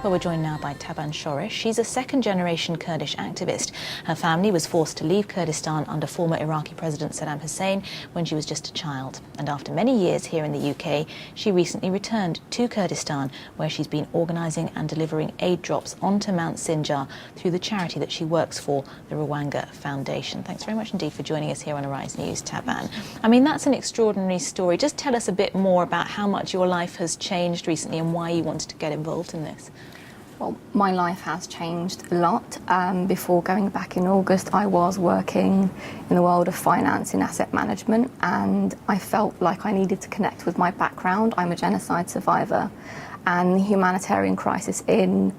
Well, we're joined now by Taban Shoresh. She's a second-generation Kurdish activist. Her family was forced to leave Kurdistan under former Iraqi President Saddam Hussein when she was just a child. And after many years here in the UK, she recently returned to Kurdistan, where she's been organising and delivering aid drops onto Mount Sinjar through the charity that she works for, the Rwanga Foundation. Thanks very much indeed for joining us here on Arise News, Taban. I mean, that's an extraordinary story. Just tell us a bit more about how much your life has changed recently and why you wanted to get involved in this. Well, my life has changed a lot. Before going back in August, I was working in the world of finance in asset management, and I felt like I needed to connect with my background. I'm a genocide survivor, and the humanitarian crisis in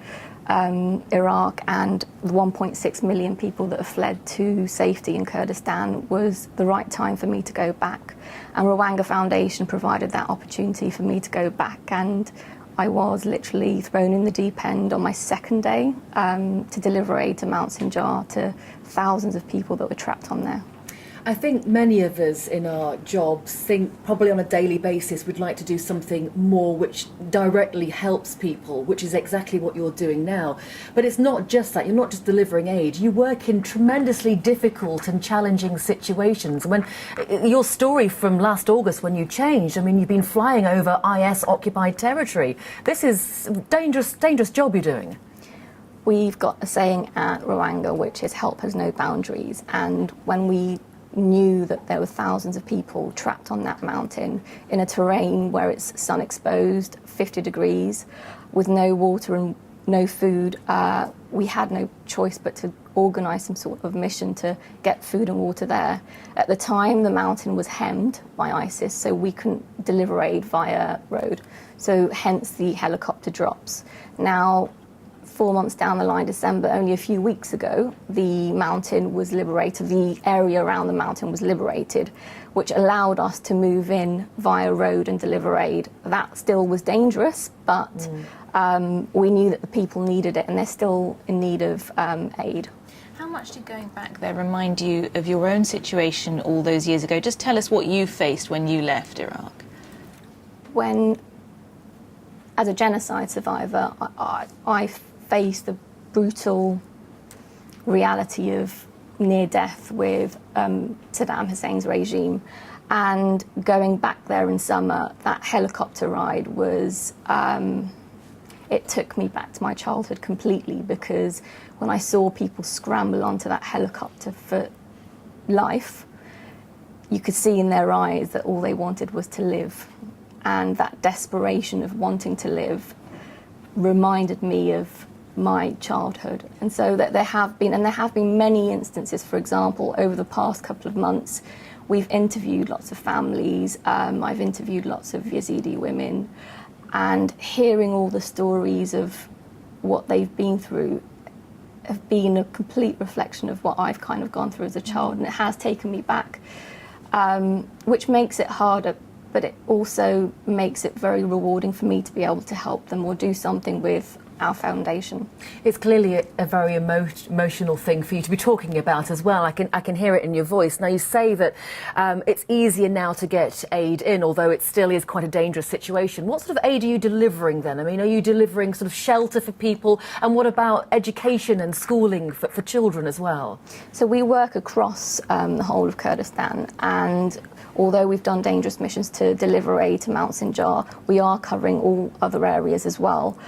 Iraq and the 1.6 million people that have fled to safety in Kurdistan was the right time for me to go back. And Rwanga Foundation provided that opportunity for me to go back, and I was literally thrown in the deep end on my second day to deliver aid to Mount Sinjar to thousands of people that were trapped on there. I think many of us in our jobs think probably on a daily basis we'd like to do something more which directly helps people, which is exactly what you're doing now. But it's not just that. You're not just delivering aid. You work in tremendously difficult and challenging situations. When your story from last August when you changed, I mean, you've been flying over IS-occupied territory. This is a dangerous job you're doing. We've got a saying at Rwanga, which is help has no boundaries. And when we knew that there were thousands of people trapped on that mountain in a terrain where it's sun exposed, 50 degrees, with no water and no food, we had no choice but to organise some sort of mission to get food and water there. At the time, the mountain was hemmed by ISIS, so we couldn't deliver aid via road, so hence the helicopter drops. Now, 4 months down the line, December, only a few weeks ago, the mountain was liberated, the area around the mountain was liberated, which allowed us to move in via road and deliver aid. That still was dangerous, but we knew that the people needed it, and they're still in need of aid. How much did going back there remind you of your own situation all those years ago? Just tell us what you faced when you left Iraq. As a genocide survivor, I faced the brutal reality of near death with Saddam Hussein's regime, and going back there in summer, that helicopter ride was it took me back to my childhood completely, because when I saw people scramble onto that helicopter for life, you could see in their eyes that all they wanted was to live, and that desperation of wanting to live reminded me of my childhood. And so that there have been many instances. For example, over the past couple of months, we've interviewed lots of families. I've interviewed lots of Yazidi women, and hearing all the stories of what they've been through have been a complete reflection of what I've kind of gone through as a child, and it has taken me back, which makes it harder, but it also makes it very rewarding for me to be able to help them or do something with our foundation. It's clearly a very emotional thing for you to be talking about as well. I can hear it in your voice. Now, you say that it's easier now to get aid in, although it still is quite a dangerous situation. What sort of aid are you delivering then? I mean, are you delivering sort of shelter for people? And what about education and schooling for children as well? So we work across the whole of Kurdistan, and although we've done dangerous missions to deliver aid to Mount Sinjar, we are covering all other areas as well.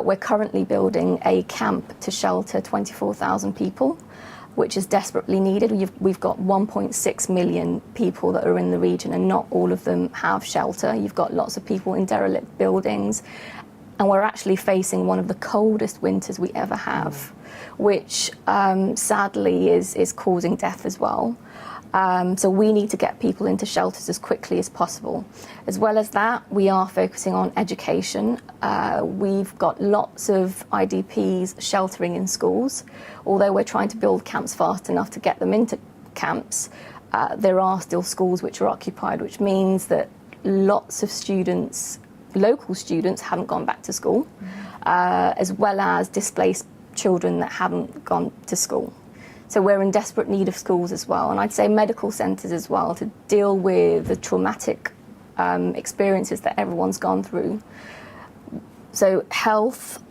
We're currently building a camp to shelter 24,000 people, which is desperately needed. We've got 1.6 million people that are in the region, and not all of them have shelter. You've got lots of people in derelict buildings, and we're actually facing one of the coldest winters we ever have, which sadly is causing death as well. So we need to get people into shelters as quickly as possible. As well as that, we are focusing on education. We've got lots of IDPs sheltering in schools. Although we're trying to build camps fast enough to get them into camps, there are still schools which are occupied, which means that lots of students, local students, haven't gone back to school, as well as displaced children that haven't gone to school. So we're in desperate need of schools as well, and I'd say medical centres as well, to deal with the traumatic experiences that everyone's gone through. So health,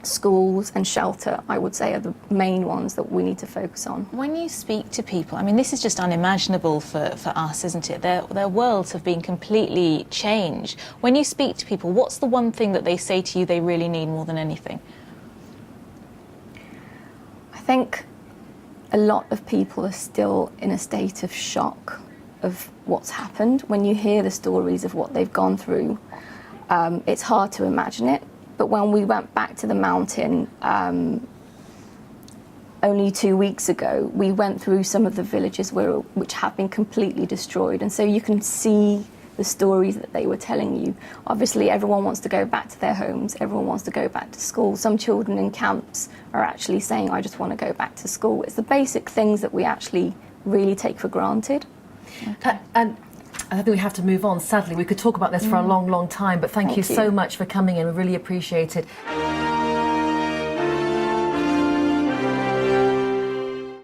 schools and shelter, I would say, are the main ones that we need to focus on. When you speak to people, I mean, this is just unimaginable for us, isn't it? Their worlds have been completely changed. When you speak to people, what's the one thing that they say to you they really need more than anything? I think a lot of people are still in a state of shock of what's happened. When you hear the stories of what they've gone through, it's hard to imagine it. But when we went back to the mountain only 2 weeks ago, we went through some of the villages which have been completely destroyed. And so you can see the stories that they were telling you. Obviously, everyone wants to go back to their homes. Everyone wants to go back to school. Some children in camps are actually saying, I just want to go back to school. It's the basic things that we actually really take for granted. Okay. And I think we have to move on. Sadly, we could talk about this for a long, long time, but thank you so much for coming in. We really appreciate it.